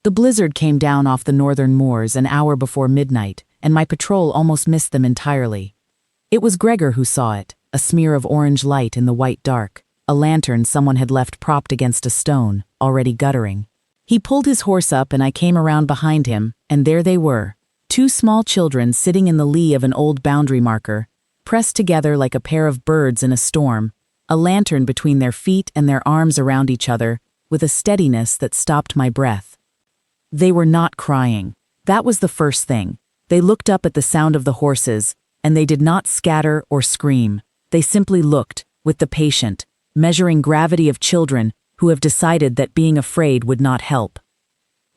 The blizzard came down off the northern moors an hour before midnight, and my patrol almost missed them entirely. It was Gregor who saw it, a smear of orange light in the white dark, a lantern someone had left propped against a stone, already guttering. He pulled his horse up and I came around behind him, and there they were, two small children sitting in the lee of an old boundary marker, pressed together like a pair of birds in a storm, a lantern between their feet and their arms around each other, with a steadiness that stopped my breath. They were not crying. That was the first thing. They looked up at the sound of the horses, and they did not scatter or scream. They simply looked, with the patient, measuring gravity of children who have decided that being afraid would not help.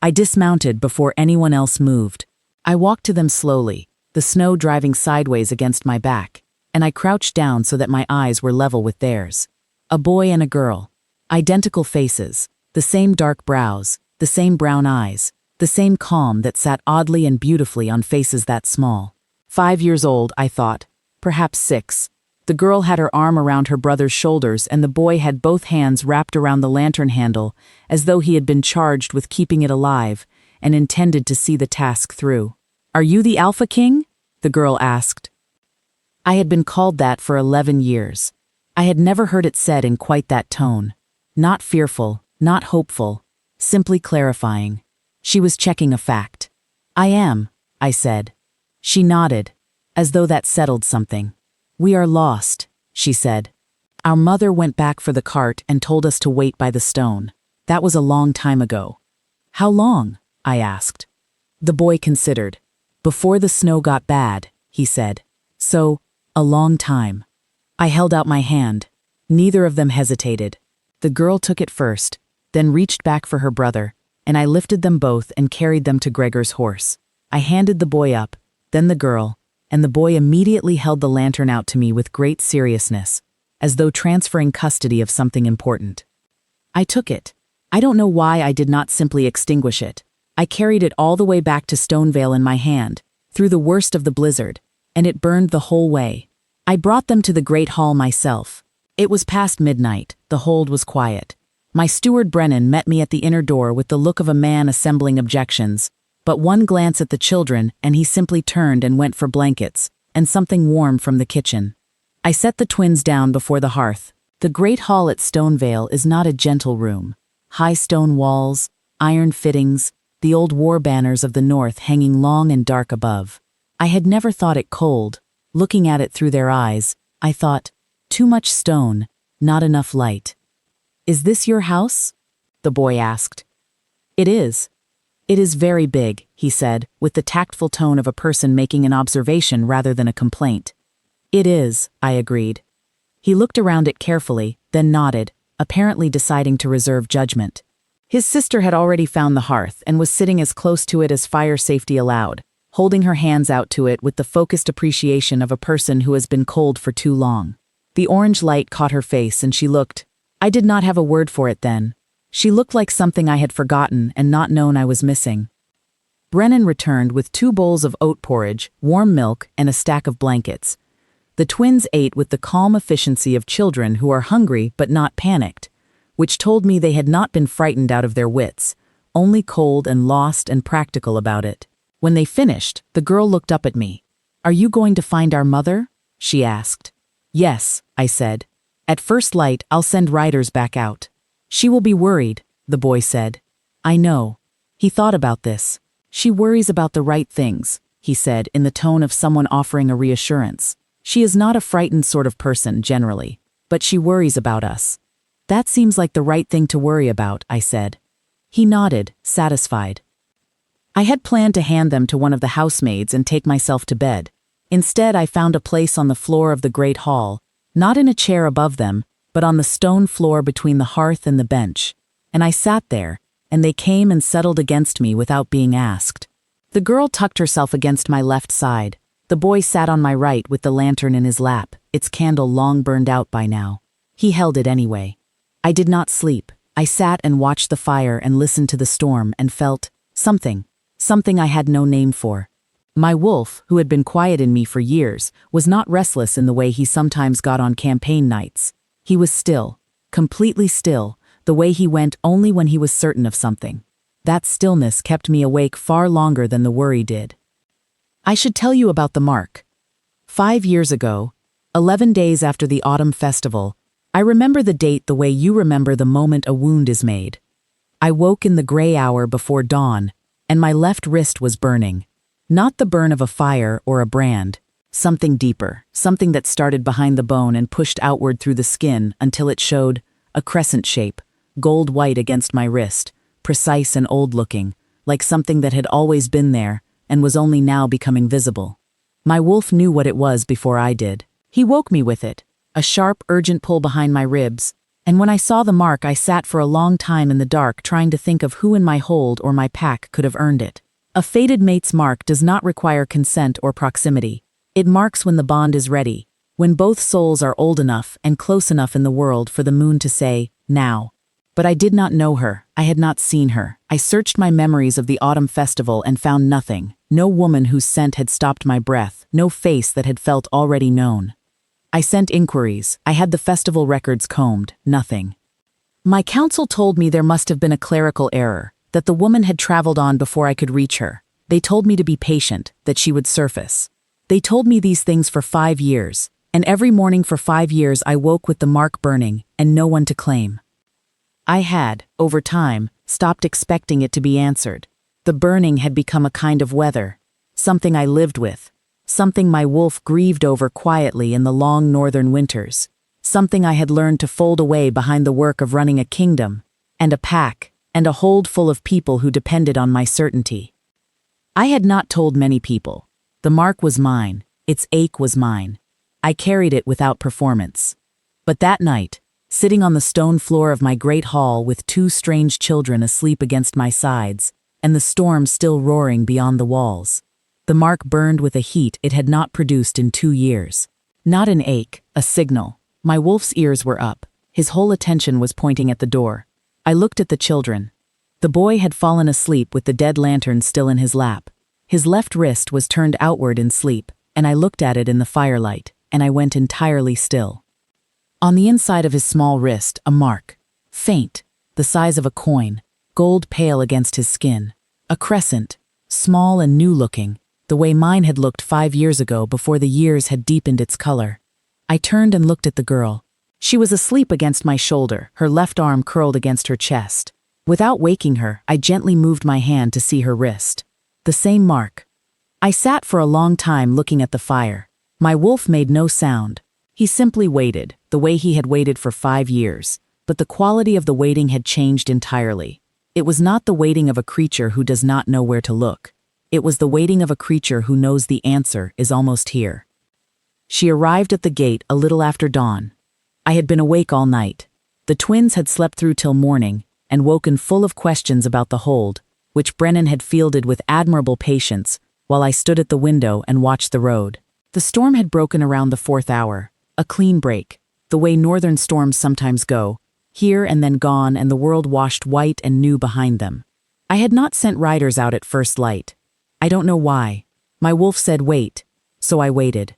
I dismounted before anyone else moved. I walked to them slowly, the snow driving sideways against my back, and I crouched down so that my eyes were level with theirs. A boy and a girl. Identical faces, the same dark brows, the same brown eyes, the same calm that sat oddly and beautifully on faces that small. 5 years old, I thought. Perhaps 6. The girl had her arm around her brother's shoulders and the boy had both hands wrapped around the lantern handle, as though he had been charged with keeping it alive and intended to see the task through. "Are you the Alpha King?" the girl asked. I had been called that for 11 years. I had never heard it said in quite that tone. Not fearful, not hopeful, simply clarifying. She was checking a fact. "I am," I said. She nodded, as though that settled something. "We are lost," she said. "Our mother went back for the cart and told us to wait by the stone. That was a long time ago." "How long?" I asked. The boy considered. "Before the snow got bad," he said. "So, a long time." I held out my hand. Neither of them hesitated. The girl took it first, then reached back for her brother, and I lifted them both and carried them to Gregor's horse. I handed the boy up, then the girl, and the boy immediately held the lantern out to me with great seriousness, as though transferring custody of something important. I took it. I don't know why I did not simply extinguish it. I carried it all the way back to Stonevale in my hand, through the worst of the blizzard, and it burned the whole way. I brought them to the great hall myself. It was past midnight, the hold was quiet. My steward Brennan met me at the inner door with the look of a man assembling objections, but one glance at the children and he simply turned and went for blankets, and something warm from the kitchen. I set the twins down before the hearth. The great hall at Stonevale is not a gentle room. High stone walls, iron fittings, the old war banners of the north hanging long and dark above. I had never thought it cold. Looking at it through their eyes, I thought, too much stone, not enough light. "Is this your house?" the boy asked. "It is." "It is very big," he said, with the tactful tone of a person making an observation rather than a complaint. "It is," I agreed. He looked around it carefully, then nodded, apparently deciding to reserve judgment. His sister had already found the hearth and was sitting as close to it as fire safety allowed, holding her hands out to it with the focused appreciation of a person who has been cold for too long. The orange light caught her face and she looked. I did not have a word for it then. She looked like something I had forgotten and not known I was missing. Brennan returned with 2 bowls of oat porridge, warm milk, and a stack of blankets. The twins ate with the calm efficiency of children who are hungry but not panicked, which told me they had not been frightened out of their wits, only cold and lost and practical about it. When they finished, the girl looked up at me. "Are you going to find our mother?" she asked. "Yes," I said. "At first light, I'll send riders back out." "She will be worried," the boy said. "I know." He thought about this. "She worries about the right things," he said in the tone of someone offering a reassurance. "She is not a frightened sort of person, generally, but she worries about us." "That seems like the right thing to worry about," I said. He nodded, satisfied. I had planned to hand them to one of the housemaids and take myself to bed. Instead, I found a place on the floor of the great hall, not in a chair above them, but on the stone floor between the hearth and the bench. And I sat there, and they came and settled against me without being asked. The girl tucked herself against my left side. The boy sat on my right with the lantern in his lap, its candle long burned out by now. He held it anyway. I did not sleep. I sat and watched the fire and listened to the storm and felt something I had no name for. My wolf, who had been quiet in me for years, was not restless in the way he sometimes got on campaign nights. He was still, completely still, the way he went only when he was certain of something. That stillness kept me awake far longer than the worry did. I should tell you about the mark. 5 years ago, 11 days after the autumn festival, I remember the date the way you remember the moment a wound is made. I woke in the gray hour before dawn, and my left wrist was burning. Not the burn of a fire or a brand, something deeper, something that started behind the bone and pushed outward through the skin until it showed a crescent shape, gold-white against my wrist, precise and old-looking, like something that had always been there and was only now becoming visible. My wolf knew what it was before I did. He woke me with it, a sharp, urgent pull behind my ribs, and when I saw the mark I sat for a long time in the dark trying to think of who in my hold or my pack could have earned it. A fated mate's mark does not require consent or proximity. It marks when the bond is ready, when both souls are old enough and close enough in the world for the moon to say, now. But I did not know her, I had not seen her. I searched my memories of the autumn festival and found nothing, no woman whose scent had stopped my breath, no face that had felt already known. I sent inquiries, I had the festival records combed, nothing. My counsel told me there must have been a clerical error, that the woman had traveled on before I could reach her. They told me to be patient, that she would surface. They told me these things for 5 years, and every morning for 5 years I woke with the mark burning and no one to claim. I had, over time, stopped expecting it to be answered. The burning had become a kind of weather, something I lived with, something my wolf grieved over quietly in the long northern winters, something I had learned to fold away behind the work of running a kingdom, and a pack, and a hold full of people who depended on my certainty. I had not told many people. The mark was mine, its ache was mine. I carried it without performance. But that night, sitting on the stone floor of my great hall with 2 strange children asleep against my sides, and the storm still roaring beyond the walls, the mark burned with a heat it had not produced in 2 years. Not an ache, a signal. My wolf's ears were up. His whole attention was pointing at the door. I looked at the children. The boy had fallen asleep with the dead lantern still in his lap. His left wrist was turned outward in sleep, and I looked at it in the firelight, and I went entirely still. On the inside of his small wrist, a mark, faint, the size of a coin, gold pale against his skin. A crescent, small and new-looking, the way mine had looked 5 years ago before the years had deepened its color. I turned and looked at the girl. She was asleep against my shoulder, her left arm curled against her chest. Without waking her, I gently moved my hand to see her wrist. The same mark. I sat for a long time looking at the fire. My wolf made no sound. He simply waited, the way he had waited for 5 years, but the quality of the waiting had changed entirely. It was not the waiting of a creature who does not know where to look. It was the waiting of a creature who knows the answer is almost here. She arrived at the gate a little after dawn. I had been awake all night. The twins had slept through till morning and woken full of questions about the hold, which Brennan had fielded with admirable patience while I stood at the window and watched the road. The storm had broken around the 4th hour, a clean break, the way northern storms sometimes go, here and then gone and the world washed white and new behind them. I had not sent riders out at first light. I don't know why. My wolf said wait, so I waited.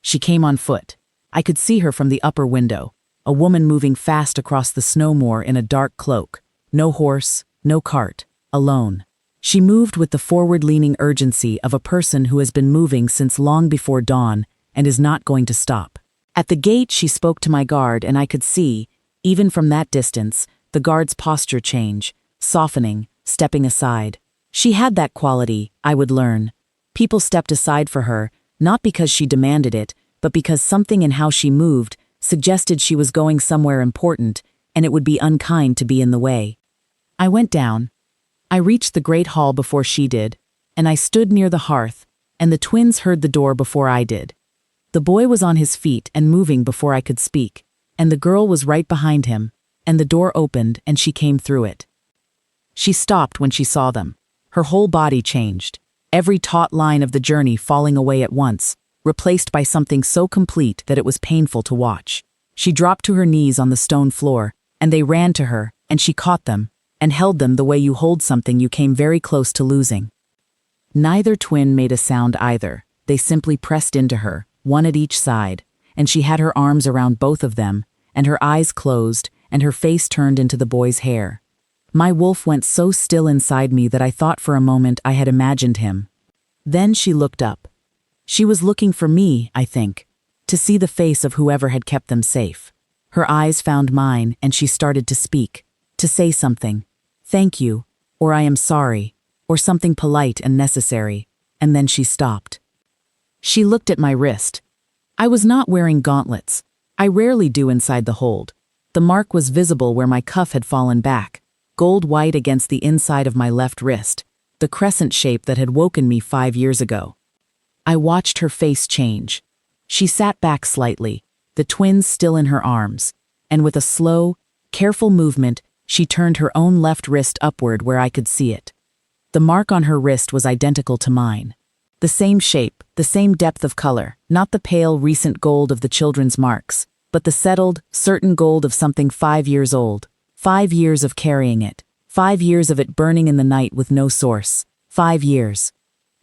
She came on foot. I could see her from the upper window, a woman moving fast across the snowmoor in a dark cloak. No horse, no cart, alone. She moved with the forward-leaning urgency of a person who has been moving since long before dawn and is not going to stop. At the gate she spoke to my guard and I could see, even from that distance, the guard's posture change, softening, stepping aside. She had that quality, I would learn. People stepped aside for her, not because she demanded it, but because something in how she moved suggested she was going somewhere important, and it would be unkind to be in the way. I went down. I reached the great hall before she did, and I stood near the hearth, and the twins heard the door before I did. The boy was on his feet and moving before I could speak, and the girl was right behind him, and the door opened and she came through it. She stopped when she saw them. Her whole body changed, every taut line of the journey falling away at once, replaced by something so complete that it was painful to watch. She dropped to her knees on the stone floor, and they ran to her, and she caught them, and held them the way you hold something you came very close to losing. Neither twin made a sound either. They simply pressed into her, one at each side, and she had her arms around both of them, and her eyes closed, and her face turned into the boy's hair. My wolf went so still inside me that I thought for a moment I had imagined him. Then she looked up. She was looking for me, I think, to see the face of whoever had kept them safe. Her eyes found mine, and she started to speak, to say something. Thank you, or I am sorry, or something polite and necessary, and then she stopped. She looked at my wrist. I was not wearing gauntlets. I rarely do inside the hold. The mark was visible where my cuff had fallen back, gold white against the inside of my left wrist, the crescent shape that had woken me 5 years ago. I watched her face change. She sat back slightly, the twins still in her arms, and with a slow, careful movement, she turned her own left wrist upward where I could see it. The mark on her wrist was identical to mine. The same shape, the same depth of color, not the pale, recent gold of the children's marks, but the settled, certain gold of something 5 years old. 5 years of carrying it. 5 years of it burning in the night with no source. 5 years.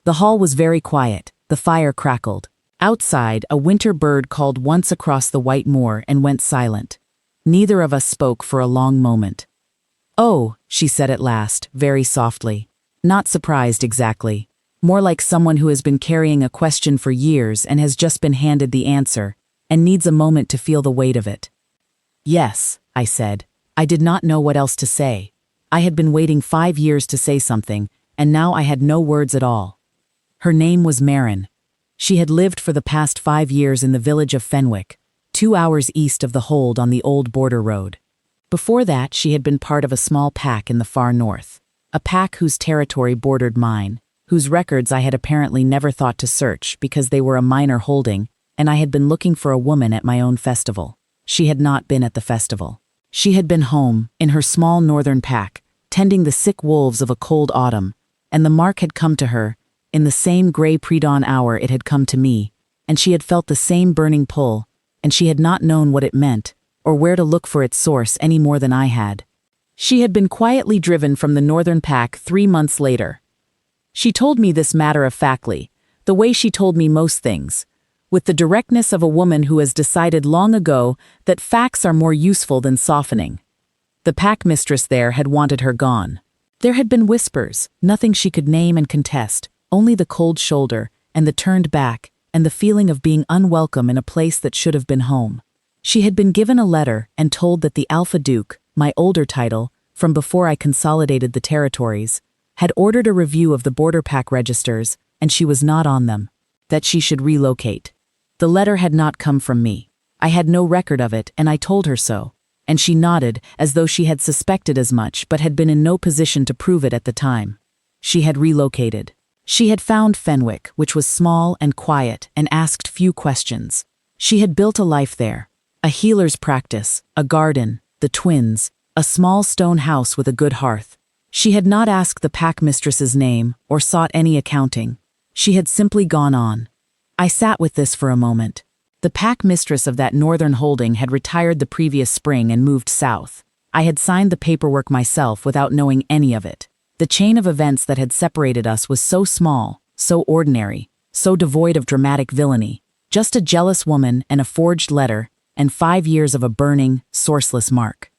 The hall was very quiet. The fire crackled. Outside, a winter bird called once across the white moor and went silent. Neither of us spoke for a long moment. "Oh," she said at last, very softly. Not surprised exactly. More like someone who has been carrying a question for years and has just been handed the answer, and needs a moment to feel the weight of it. "Yes," I said. I did not know what else to say. I had been waiting 5 years to say something, and now I had no words at all. Her name was Marin. She had lived for the past 5 years in the village of Fenwick, 2 hours east of the hold on the old border road. Before that, she had been part of a small pack in the far north, a pack whose territory bordered mine, whose records I had apparently never thought to search because they were a minor holding, and I had been looking for a woman at my own festival. She had not been at the festival. She had been home, in her small northern pack, tending the sick wolves of a cold autumn, and the mark had come to her, in the same gray pre-dawn hour it had come to me, and she had felt the same burning pull, and she had not known what it meant, or where to look for its source any more than I had. She had been quietly driven from the northern pack 3 months later. She told me this matter-of-factly, the way she told me most things, with the directness of a woman who has decided long ago that facts are more useful than softening. The pack mistress there had wanted her gone. There had been whispers, nothing she could name and contest, only the cold shoulder, and the turned back, and the feeling of being unwelcome in a place that should have been home. She had been given a letter and told that the Alpha Duke, my older title, from before I consolidated the territories, had ordered a review of the border pack registers, and she was not on them, that she should relocate. The letter had not come from me. I had no record of it, and I told her so, and she nodded as though she had suspected as much but had been in no position to prove it at the time. She had relocated. She had found Fenwick, which was small and quiet and asked few questions. She had built a life there, a healer's practice, a garden, the twins, a small stone house with a good hearth. She had not asked the pack mistress's name or sought any accounting. She had simply gone on. I sat with this for a moment. The pack mistress of that northern holding had retired the previous spring and moved south. I had signed the paperwork myself without knowing any of it. The chain of events that had separated us was so small, so ordinary, so devoid of dramatic villainy. Just a jealous woman and a forged letter, and 5 years of a burning, sourceless mark.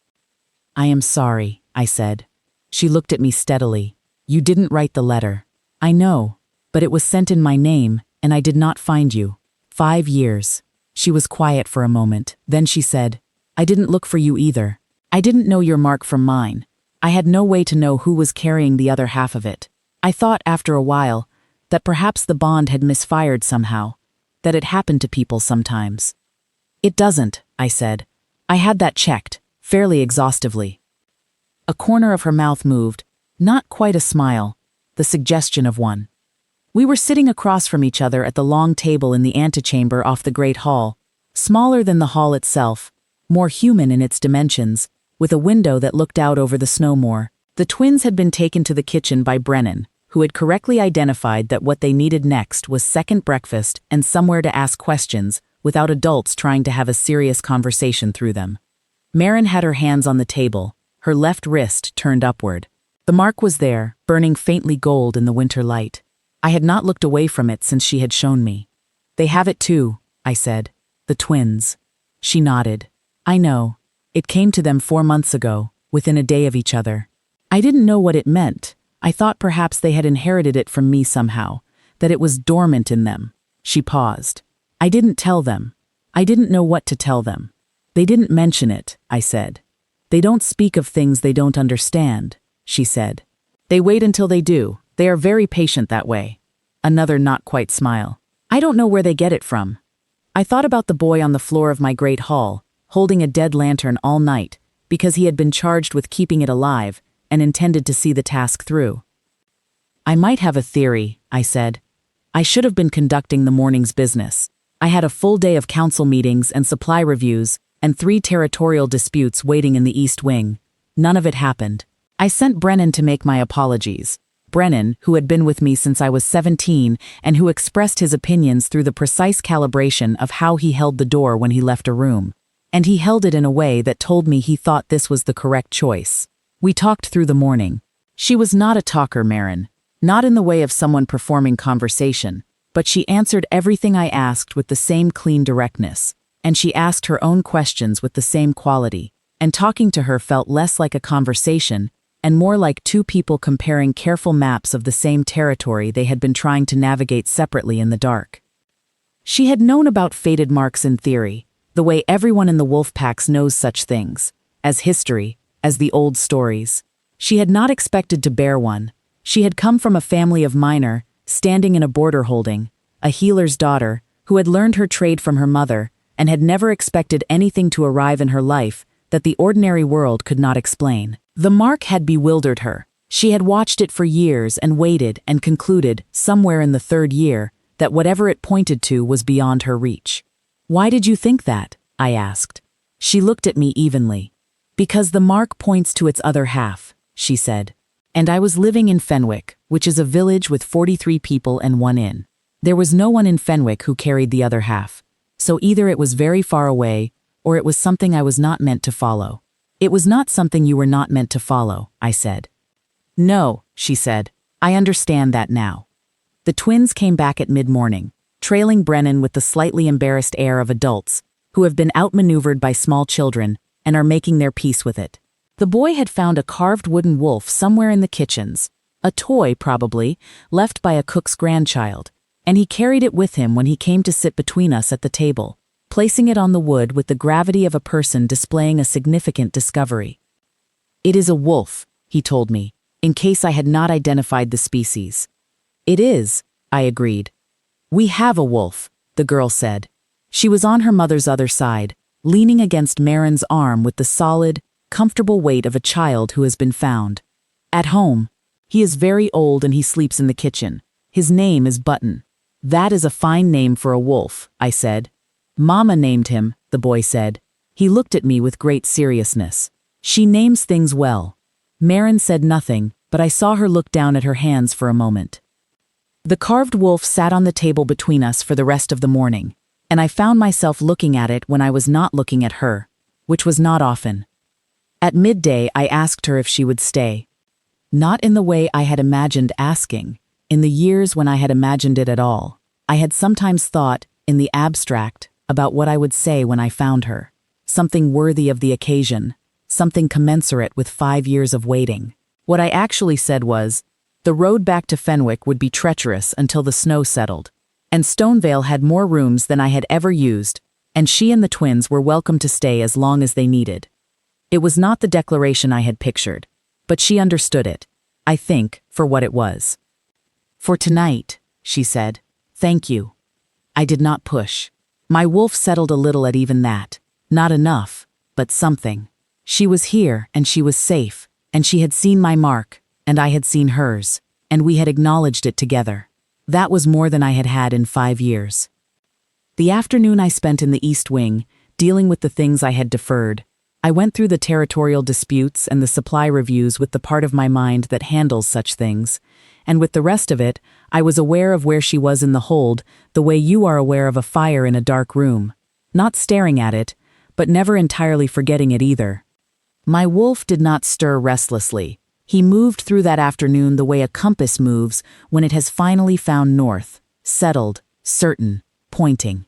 "I am sorry," I said. She looked at me steadily. "You didn't write the letter. I know, but it was sent in my name, and I did not find you. 5 years. She was quiet for a moment. Then she said, "I didn't look for you either. I didn't know your mark from mine. I had no way to know who was carrying the other half of it. I thought, after a while, that perhaps the bond had misfired somehow, that it happened to people sometimes." "It doesn't," I said. "I had that checked, fairly exhaustively." A corner of her mouth moved, not quite a smile, the suggestion of one. We were sitting across from each other at the long table in the antechamber off the great hall, smaller than the hall itself, more human in its dimensions, with a window that looked out over the snowmoor. The twins had been taken to the kitchen by Brennan, who had correctly identified that what they needed next was second breakfast and somewhere to ask questions without adults trying to have a serious conversation through them. Marin had her hands on the table, her left wrist turned upward. The mark was there, burning faintly gold in the winter light. I had not looked away from it since she had shown me. "They have it too," I said. "The twins." She nodded. "I know. It came to them 4 months ago, within a day of each other. I didn't know what it meant. I thought perhaps they had inherited it from me somehow, that it was dormant in them. She paused. I didn't tell them. I didn't know what to tell them. They didn't mention it, I said. They don't speak of things they don't understand, she said. They wait until they do. They are very patient that way. Another not quite smile. I don't know where they get it from. I thought about the boy on the floor of my great hall, holding a dead lantern all night, because he had been charged with keeping it alive and intended to see the task through. I might have a theory, I said. I should have been conducting the morning's business. I had a full day of council meetings and supply reviews and 3 territorial disputes waiting in the East Wing. None of it happened. I sent Brennan to make my apologies. Brennan, who had been with me since I was 17 and who expressed his opinions through the precise calibration of how he held the door when he left a room. And he held it in a way that told me he thought this was the correct choice. We talked through the morning. She was not a talker, Marin. Not in the way of someone performing conversation, but she answered everything I asked with the same clean directness, and she asked her own questions with the same quality, and talking to her felt less like a conversation and more like 2 people comparing careful maps of the same territory they had been trying to navigate separately in the dark. She had known about fated marks in theory, the way everyone in the wolf packs knows such things, as history, as the old stories. She had not expected to bear one. She had come from a family of minor, standing in a border holding, a healer's daughter, who had learned her trade from her mother, and had never expected anything to arrive in her life that the ordinary world could not explain. The mark had bewildered her. She had watched it for years and waited and concluded, somewhere in the 3rd year, that whatever it pointed to was beyond her reach. Why did you think that? I asked. She looked at me evenly. Because the mark points to its other half, she said. And I was living in Fenwick, which is a village with 43 people and 1 inn. There was no one in Fenwick who carried the other half. So either it was very far away, or it was something I was not meant to follow. It was not something you were not meant to follow, I said. No, she said. I understand that now. The twins came back at mid-morning, trailing Brennan with the slightly embarrassed air of adults who have been outmaneuvered by small children and are making their peace with it. The boy had found a carved wooden wolf somewhere in the kitchens, a toy probably, left by a cook's grandchild, and he carried it with him when he came to sit between us at the table, placing it on the wood with the gravity of a person displaying a significant discovery. It is a wolf, he told me, in case I had not identified the species. It is, I agreed. We have a wolf, the girl said. She was on her mother's other side, leaning against Marin's arm with the solid, comfortable weight of a child who has been found. At home. He is very old and he sleeps in the kitchen. His name is Button. That is a fine name for a wolf, I said. Mama named him, the boy said. He looked at me with great seriousness. She names things well. Marin said nothing, but I saw her look down at her hands for a moment. The carved wolf sat on the table between us for the rest of the morning, and I found myself looking at it when I was not looking at her, which was not often. At midday, I asked her if she would stay. Not in the way I had imagined asking, in the years when I had imagined it at all. I had sometimes thought, in the abstract, about what I would say when I found her. Something worthy of the occasion, something commensurate with 5 years of waiting. What I actually said was, the road back to Fenwick would be treacherous until the snow settled, and Stonevale had more rooms than I had ever used, and she and the twins were welcome to stay as long as they needed. It was not the declaration I had pictured, but she understood it, I think, for what it was. For tonight, she said, thank you. I did not push. My wolf settled a little at even that. Not enough, but something. She was here, and she was safe, and she had seen my mark, and I had seen hers, and we had acknowledged it together. That was more than I had had in 5 years. The afternoon I spent in the East Wing, dealing with the things I had deferred. I went through the territorial disputes and the supply reviews with the part of my mind that handles such things, and with the rest of it, I was aware of where she was in the hold, the way you are aware of a fire in a dark room. Not staring at it, but never entirely forgetting it either. My wolf did not stir restlessly. He moved through that afternoon the way a compass moves when it has finally found north, settled, certain, pointing.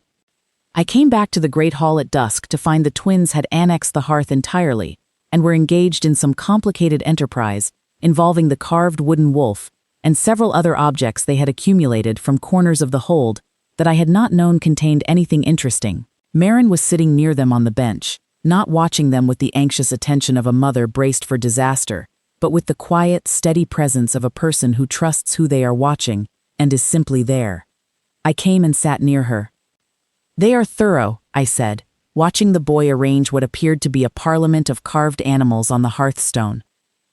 I came back to the great hall at dusk to find the twins had annexed the hearth entirely and were engaged in some complicated enterprise involving the carved wooden wolf and several other objects they had accumulated from corners of the hold that I had not known contained anything interesting. Marin was sitting near them on the bench, not watching them with the anxious attention of a mother braced for disaster, but with the quiet, steady presence of a person who trusts who they are watching and is simply there. I came and sat near her. "They are thorough," I said, watching the boy arrange what appeared to be a parliament of carved animals on the hearthstone.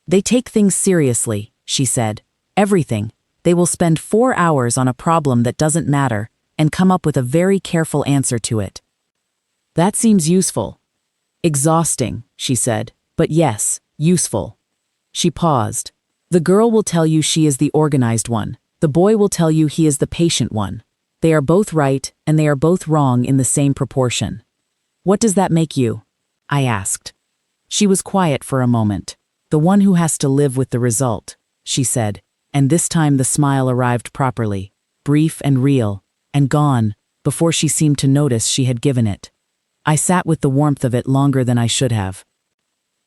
"They take things seriously," she said. "Everything. They will spend 4 hours on a problem that doesn't matter and come up with a very careful answer to it." "That seems useful." "Exhausting," she said, "but yes, useful." She paused. "The girl will tell you she is the organized one. The boy will tell you he is the patient one. They are both right, and they are both wrong in the same proportion." "What does that make you?" I asked. She was quiet for a moment. "The one who has to live with the result," she said, and this time the smile arrived properly, brief and real, and gone, before she seemed to notice she had given it. I sat with the warmth of it longer than I should have.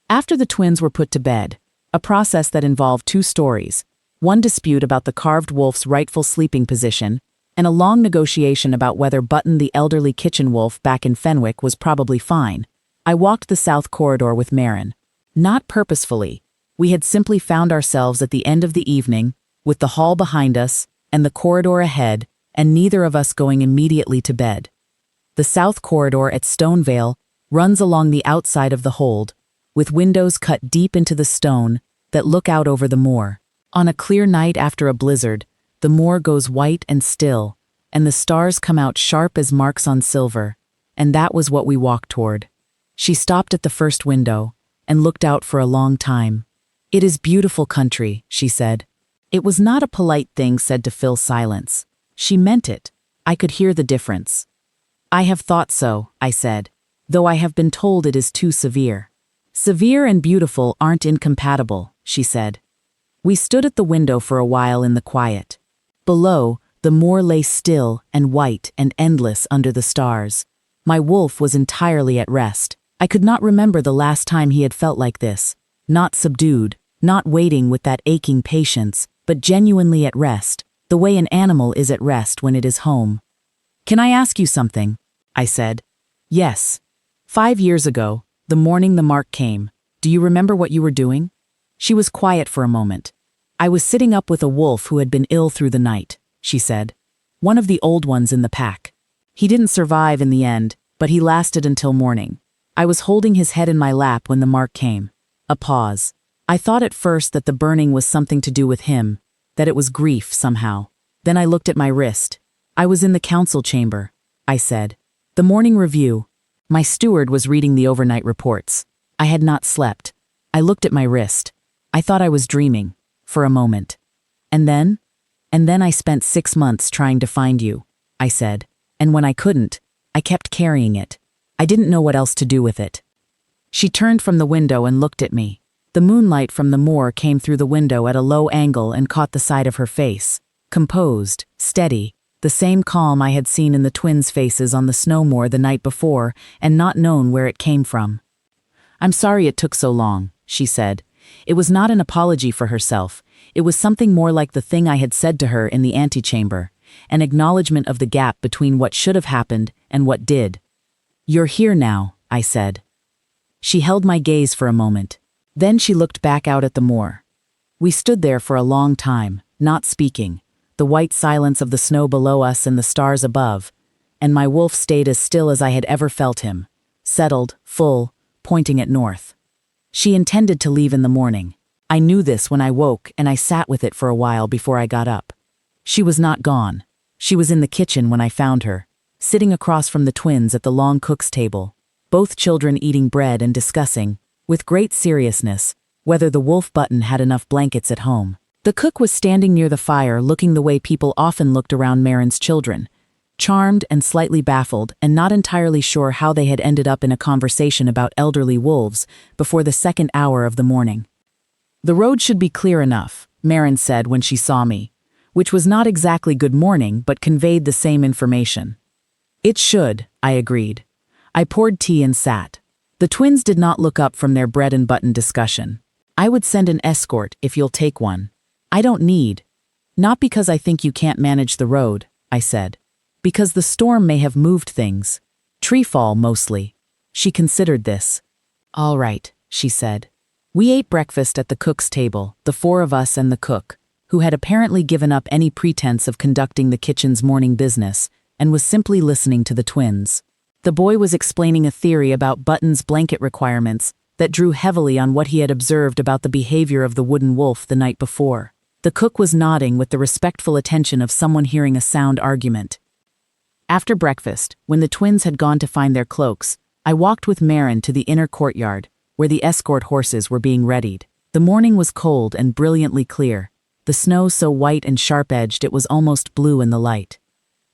After the twins were put to bed, a process that involved 2 stories, one dispute about the carved wolf's rightful sleeping position, and a long negotiation about whether Button the elderly kitchen wolf back in Fenwick was probably fine, I walked the south corridor with Marin. Not purposefully. We had simply found ourselves at the end of the evening, with the hall behind us and the corridor ahead, and neither of us going immediately to bed. The south corridor at Stonevale runs along the outside of the hold, with windows cut deep into the stone that look out over the moor. On a clear night after a blizzard, the moor goes white and still, and the stars come out sharp as marks on silver, and that was what we walked toward. She stopped at the first window and looked out for a long time. "It is beautiful country," she said. It was not a polite thing said to fill silence. She meant it. I could hear the difference. "I have thought so," I said, "though I have been told it is too severe." "Severe and beautiful aren't incompatible," she said. We stood at the window for a while in the quiet. Below, the moor lay still and white and endless under the stars. My wolf was entirely at rest. I could not remember the last time he had felt like this. Not subdued, not waiting with that aching patience, but genuinely at rest, the way an animal is at rest when it is home. "Can I ask you something?" I said. "Yes. 5 years ago, the morning the mark came, do you remember what you were doing?" She was quiet for a moment. "I was sitting up with a wolf who had been ill through the night," she said. "One of the old ones in the pack. He didn't survive in the end, but he lasted until morning. I was holding his head in my lap when the mark came." A pause. "I thought at first that the burning was something to do with him, that it was grief somehow. Then I looked at my wrist. I was in the council chamber," I said. "The morning review. My steward was reading the overnight reports. I had not slept. I looked at my wrist. I thought I was dreaming, for a moment. And then I spent 6 months trying to find you," I said. "And when I couldn't, I kept carrying it. I didn't know what else to do with it." She turned from the window and looked at me. The moonlight from the moor came through the window at a low angle and caught the side of her face. Composed, steady, the same calm I had seen in the twins' faces on the snow moor the night before and not known where it came from. "I'm sorry it took so long," she said. It was not an apology for herself. It was something more like the thing I had said to her in the antechamber, an acknowledgement of the gap between what should have happened and what did. "You're here now," I said. She held my gaze for a moment. Then she looked back out at the moor. We stood there for a long time, not speaking, the white silence of the snow below us and the stars above, and my wolf stayed as still as I had ever felt him, settled, full, pointing at north. She intended to leave in the morning. I knew this when I woke, and I sat with it for a while before I got up. She was not gone. She was in the kitchen when I found her, sitting across from the twins at the long cook's table, both children eating bread and discussing, with great seriousness, whether the wolf Button had enough blankets at home. The cook was standing near the fire looking the way people often looked around Marin's children, charmed and slightly baffled and not entirely sure how they had ended up in a conversation about elderly wolves before the second hour of the morning. "The road should be clear enough," Marin said when she saw me, which was not exactly good morning but conveyed the same information. "It should," I agreed. I poured tea and sat. The twins did not look up from their bread and button discussion. I would send an escort if you'll take one. I don't need. Not because I think you can't manage the road, I said. Because the storm may have moved things. Treefall, mostly. She considered this. All right, she said. We ate breakfast at the cook's table, the four of us and the cook, who had apparently given up any pretense of conducting the kitchen's morning business and was simply listening to the twins. The boy was explaining a theory about Button's blanket requirements that drew heavily on what he had observed about the behavior of the wooden wolf the night before. The cook was nodding with the respectful attention of someone hearing a sound argument. After breakfast, when the twins had gone to find their cloaks, I walked with Marin to the inner courtyard, where the escort horses were being readied. The morning was cold and brilliantly clear, the snow so white and sharp-edged it was almost blue in the light.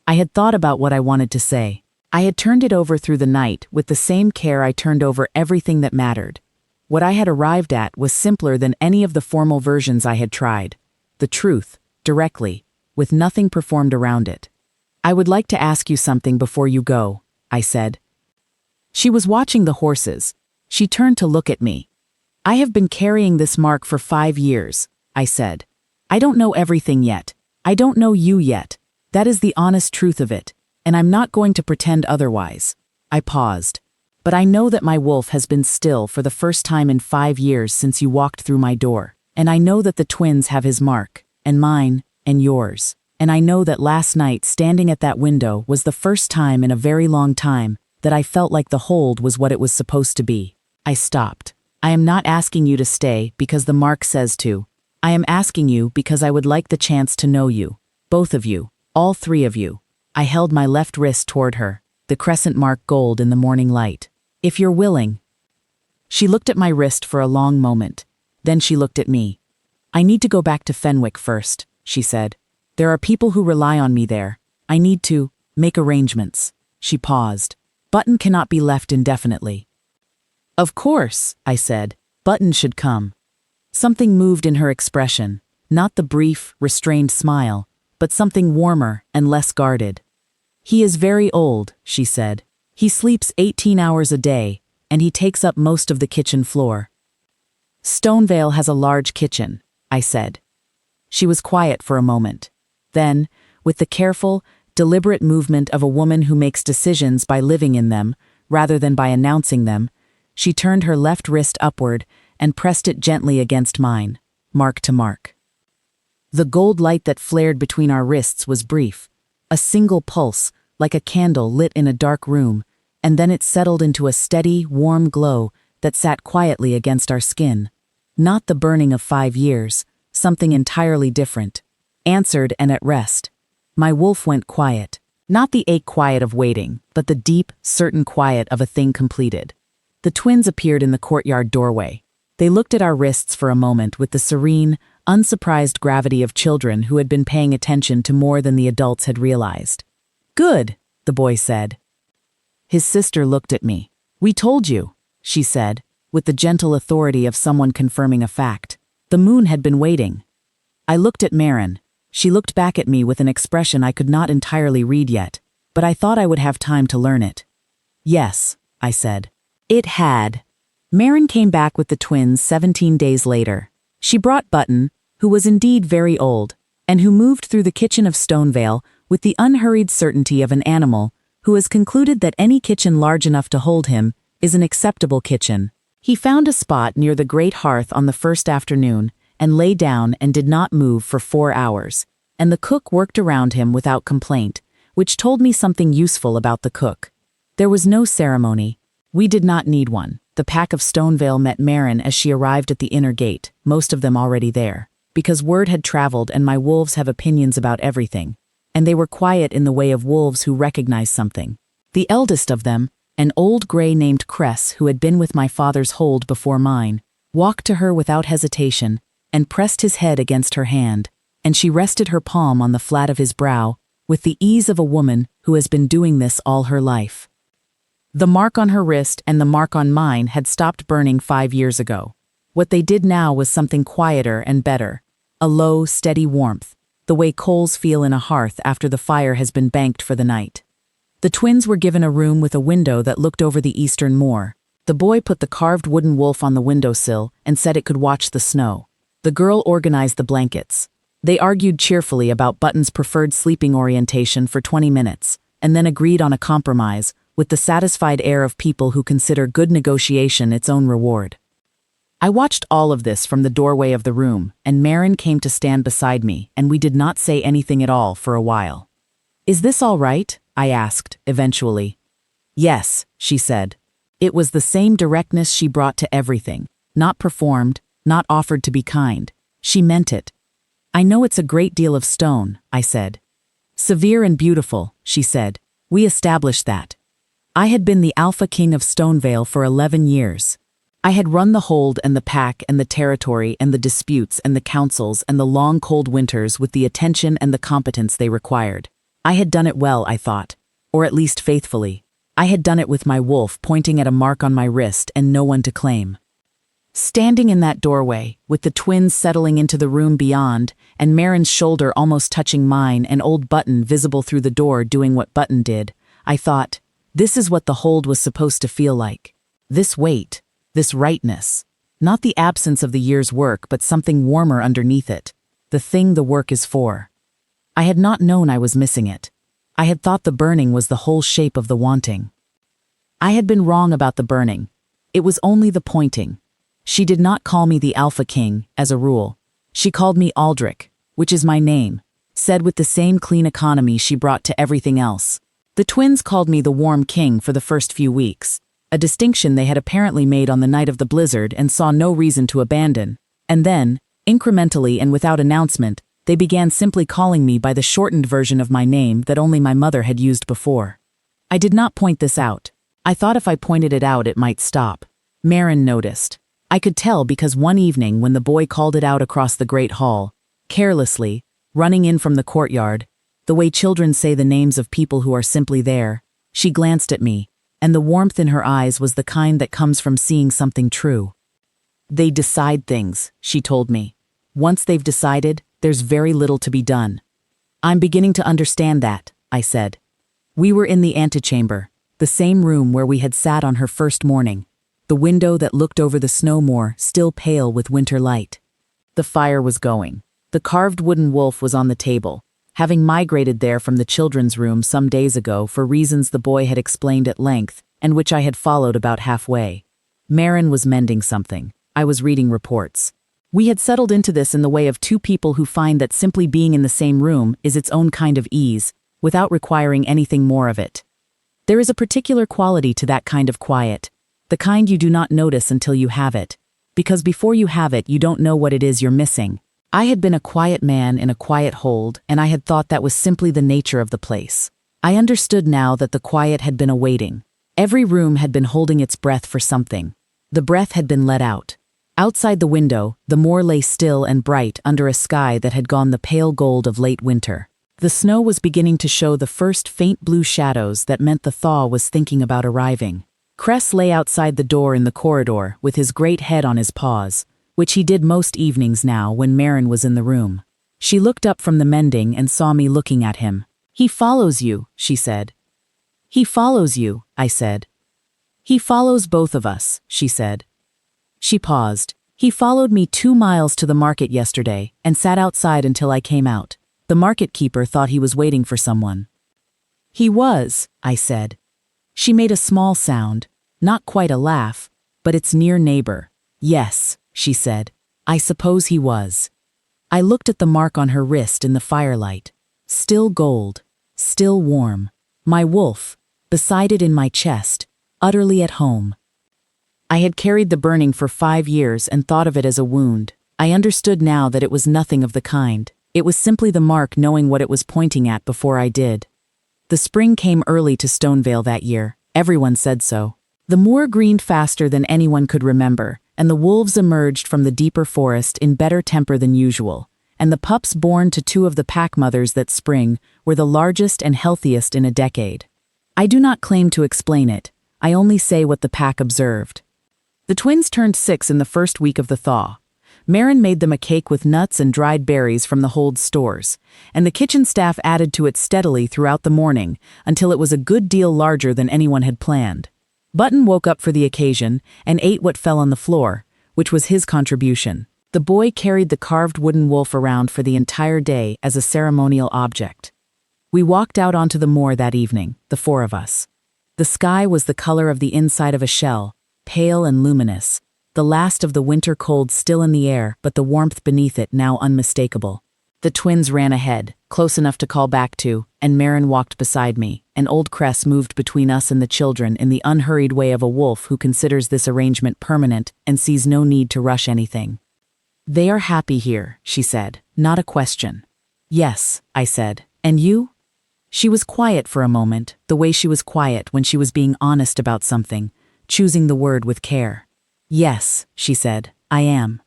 I had thought about what I wanted to say. I had turned it over through the night with the same care I turned over everything that mattered. What I had arrived at was simpler than any of the formal versions I had tried. The truth, directly, with nothing performed around it. I would like to ask you something before you go, I said. She was watching the horses. She turned to look at me. I have been carrying this mark for 5 years, I said. I don't know everything yet. I don't know you yet. That is the honest truth of it, and I'm not going to pretend otherwise. I paused. But I know that my wolf has been still for the first time in 5 years since you walked through my door. And I know that the twins have his mark, and mine, and yours. And I know that last night, standing at that window, was the first time in a very long time that I felt like the hold was what it was supposed to be. I stopped. I am not asking you to stay because the mark says to. I am asking you because I would like the chance to know you. Both of you. All 3 of you. I held my left wrist toward her, the crescent mark gold in the morning light. If you're willing. She looked at my wrist for a long moment. Then she looked at me. I need to go back to Fenwick first, she said. There are people who rely on me there. I need to make arrangements. She paused. Button cannot be left indefinitely. Of course, I said. Button should come. Something moved in her expression, not the brief, restrained smile, but something warmer and less guarded. He is very old, she said. He sleeps 18 hours a day, and he takes up most of the kitchen floor. Stonevale has a large kitchen, I said. She was quiet for a moment. Then, with the careful, deliberate movement of a woman who makes decisions by living in them, rather than by announcing them, she turned her left wrist upward and pressed it gently against mine, mark to mark. The gold light that flared between our wrists was brief, a single pulse, like a candle lit in a dark room, and then it settled into a steady, warm glow that sat quietly against our skin. Not the burning of 5 years, something entirely different. Answered and at rest. My wolf went quiet. Not the ache quiet of waiting, but the deep, certain quiet of a thing completed. The twins appeared in the courtyard doorway. They looked at our wrists for a moment with the serene, unsurprised gravity of children who had been paying attention to more than the adults had realized. Good, the boy said. His sister looked at me. We told you, she said, with the gentle authority of someone confirming a fact. The moon had been waiting. I looked at Marin. She looked back at me with an expression I could not entirely read yet, but I thought I would have time to learn it. Yes, I said. It had. Marin came back with the twins 17 days later. She brought Button, who was indeed very old, and who moved through the kitchen of Stonevale with the unhurried certainty of an animal who has concluded that any kitchen large enough to hold him is an acceptable kitchen. He found a spot near the great hearth on the first afternoon and lay down and did not move for 4 hours, and the cook worked around him without complaint, which told me something useful about the cook. There was no ceremony. We did not need one. The pack of Stonevale met Marin as she arrived at the inner gate, most of them already there, because word had traveled and my wolves have opinions about everything, and they were quiet in the way of wolves who recognize something. The eldest of them, an old gray named Cress who had been with my father's hold before mine, walked to her without hesitation and pressed his head against her hand, and she rested her palm on the flat of his brow with the ease of a woman who has been doing this all her life. The mark on her wrist and the mark on mine had stopped burning 5 years ago. What they did now was something quieter and better, a low, steady warmth, the way coals feel in a hearth after the fire has been banked for the night. The twins were given a room with a window that looked over the eastern moor, The boy put the carved wooden wolf on the windowsill and said it could watch the snow. The girl organized the blankets. They argued cheerfully about Button's preferred sleeping orientation for 20 minutes, and then agreed on a compromise, with the satisfied air of people who consider good negotiation its own reward. I watched all of this from the doorway of the room, and Marin came to stand beside me, and we did not say anything at all for a while. "Is this all right?" I asked, eventually. "Yes," she said. It was the same directness she brought to everything, not performed, not offered to be kind. She meant it. "I know it's a great deal of stone," I said. "Severe and beautiful," she said. "We established that." I had been the Alpha King of Stonevale for 11 years. I had run the hold and the pack and the territory and the disputes and the councils and the long cold winters with the attention and the competence they required. I had done it well, I thought, or at least faithfully. I had done it with my wolf pointing at a mark on my wrist and no one to claim. Standing in that doorway, with the twins settling into the room beyond, and Marin's shoulder almost touching mine and old Button visible through the door doing what Button did, I thought, this is what the hold was supposed to feel like. This weight, this rightness. Not the absence of the year's work, but something warmer underneath it. The thing the work is for. I had not known I was missing it. I had thought the burning was the whole shape of the wanting. I had been wrong about the burning. It was only the pointing. She did not call me the Alpha King, as a rule. She called me Aldrich, which is my name, said with the same clean economy she brought to everything else. The twins called me the Warm King for the first few weeks, a distinction they had apparently made on the night of the blizzard and saw no reason to abandon. And then, incrementally and without announcement, they began simply calling me by the shortened version of my name that only my mother had used before. I did not point this out. I thought if I pointed it out it might stop. Marin noticed. I could tell because one evening when the boy called it out across the great hall, carelessly, running in from the courtyard, the way children say the names of people who are simply there, she glanced at me, and the warmth in her eyes was the kind that comes from seeing something true. "They decide things," she told me. "Once they've decided, there's very little to be done." "I'm beginning to understand that," I said. We were in the antechamber, the same room where we had sat on her first morning, the window that looked over the snow moor still pale with winter light. The fire was going. The carved wooden wolf was on the table, having migrated there from the children's room some days ago for reasons the boy had explained at length and which I had followed about halfway. Marin was mending something. I was reading reports. We had settled into this in the way of two people who find that simply being in the same room is its own kind of ease, without requiring anything more of it. There is a particular quality to that kind of quiet, the kind you do not notice until you have it, because before you have it you don't know what it is you're missing. I had been a quiet man in a quiet hold, and I had thought that was simply the nature of the place. I understood now that the quiet had been awaiting. Every room had been holding its breath for something. The breath had been let out. Outside the window, the moor lay still and bright under a sky that had gone the pale gold of late winter. The snow was beginning to show the first faint blue shadows that meant the thaw was thinking about arriving. Cress lay outside the door in the corridor with his great head on his paws, which he did most evenings now when Marin was in the room. She looked up from the mending and saw me looking at him. "He follows you," she said. "He follows you," I said. "He follows both of us," she said. She paused. "He followed me 2 miles to the market yesterday and sat outside until I came out. The market keeper thought he was waiting for someone." "He was," I said. She made a small sound, not quite a laugh, but its near neighbor. "Yes," she said. "I suppose he was." I looked at the mark on her wrist in the firelight. Still gold, still warm. My wolf, beside it in my chest, utterly at home. I had carried the burning for 5 years and thought of it as a wound. I understood now that it was nothing of the kind. It was simply the mark knowing what it was pointing at before I did. The spring came early to Stonevale that year. Everyone said so. The moor greened faster than anyone could remember, and the wolves emerged from the deeper forest in better temper than usual, and the pups born to 2 of the pack mothers that spring were the largest and healthiest in a decade. I do not claim to explain it. I only say what the pack observed. The twins turned 6 in the first week of the thaw. Marin made them a cake with nuts and dried berries from the hold's stores, and the kitchen staff added to it steadily throughout the morning until it was a good deal larger than anyone had planned. Button woke up for the occasion and ate what fell on the floor, which was his contribution. The boy carried the carved wooden wolf around for the entire day as a ceremonial object. We walked out onto the moor that evening, the four of us. The sky was the color of the inside of a shell, pale and luminous, the last of the winter cold still in the air, but the warmth beneath it now unmistakable. The twins ran ahead, close enough to call back to, and Marin walked beside me, and old Cress moved between us and the children in the unhurried way of a wolf who considers this arrangement permanent and sees no need to rush anything. "They are happy here," she said, not a question. "Yes," I said. "And you?" She was quiet for a moment, the way she was quiet when she was being honest about something, choosing the word with care. "Yes," she said, "I am."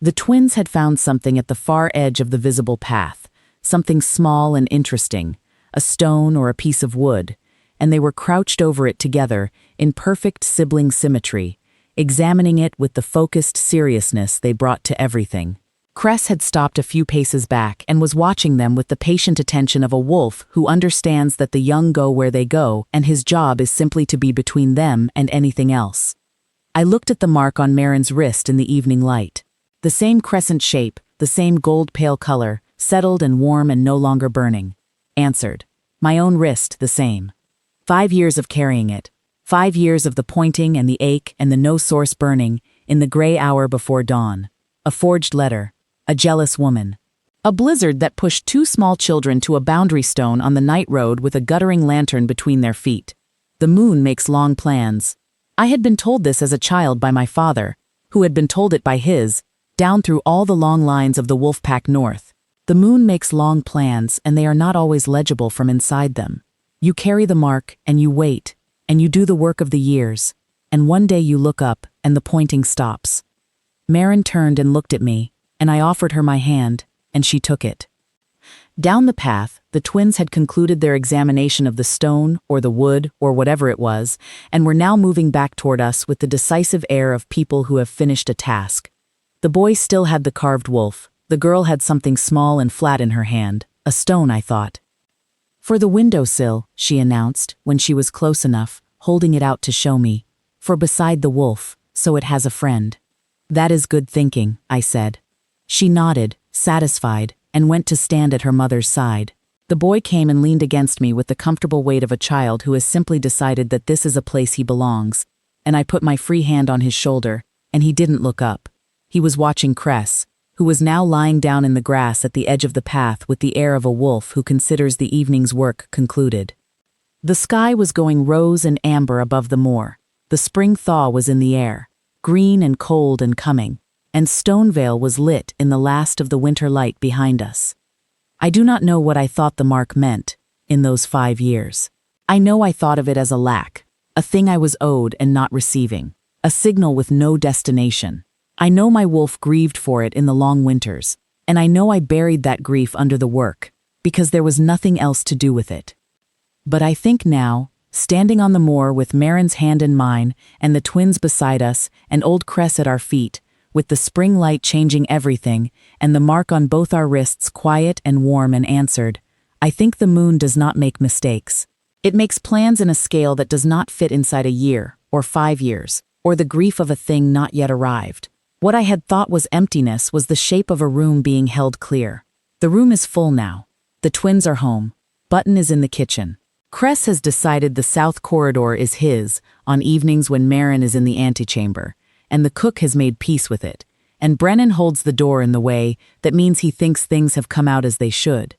The twins had found something at the far edge of the visible path, something small and interesting, a stone or a piece of wood, and they were crouched over it together in perfect sibling symmetry, examining it with the focused seriousness they brought to everything. Cress had stopped a few paces back and was watching them with the patient attention of a wolf who understands that the young go where they go and his job is simply to be between them and anything else. I looked at the mark on Marin's wrist in the evening light. The same crescent shape, the same gold-pale color, settled and warm and no longer burning. Answered. My own wrist the same. 5 years of carrying it. 5 years of the pointing and the ache and the no-source burning in the gray hour before dawn. A forged letter. A jealous woman. A blizzard that pushed 2 small children to a boundary stone on the night road with a guttering lantern between their feet. The moon makes long plans. I had been told this as a child by my father, who had been told it by his, down through all the long lines of the wolf pack north. The moon makes long plans, and they are not always legible from inside them. You carry the mark, and you wait, and you do the work of the years, and one day you look up, and the pointing stops. Marin turned and looked at me, and I offered her my hand, and she took it. Down the path, the twins had concluded their examination of the stone, or the wood, or whatever it was, and were now moving back toward us with the decisive air of people who have finished a task. The boy still had the carved wolf. The girl had something small and flat in her hand, a stone, I thought. For the windowsill, she announced, when she was close enough, holding it out to show me. For beside the wolf, so it has a friend. That is good thinking, I said. She nodded, satisfied, and went to stand at her mother's side. The boy came and leaned against me with the comfortable weight of a child who has simply decided that this is a place he belongs, and I put my free hand on his shoulder, and he didn't look up. He was watching Cress, who was now lying down in the grass at the edge of the path with the air of a wolf who considers the evening's work concluded. The sky was going rose and amber above the moor. The spring thaw was in the air, green and cold and coming, and Stonevale was lit in the last of the winter light behind us. I do not know what I thought the mark meant in those 5 years. I know I thought of it as a lack, a thing I was owed and not receiving, a signal with no destination. I know my wolf grieved for it in the long winters, and I know I buried that grief under the work, because there was nothing else to do with it. But I think now, standing on the moor with Marin's hand in mine, and the twins beside us, and old Cress at our feet, with the spring light changing everything, and the mark on both our wrists quiet and warm and answered, I think the moon does not make mistakes. It makes plans in a scale that does not fit inside a year, or 5 years, or the grief of a thing not yet arrived. What I had thought was emptiness was the shape of a room being held clear. The room is full now. The twins are home. Button is in the kitchen. Cress has decided the south corridor is his on evenings when Marin is in the antechamber, and the cook has made peace with it, and Brennan holds the door in the way that means he thinks things have come out as they should.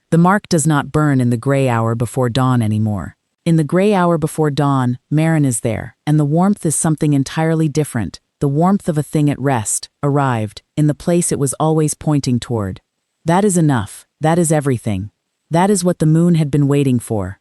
The mark does not burn in the gray hour before dawn anymore. In the gray hour before dawn, Marin is there, and the warmth is something entirely different. The warmth of a thing at rest, arrived, in the place it was always pointing toward. That is enough. That is everything. That is what the moon had been waiting for.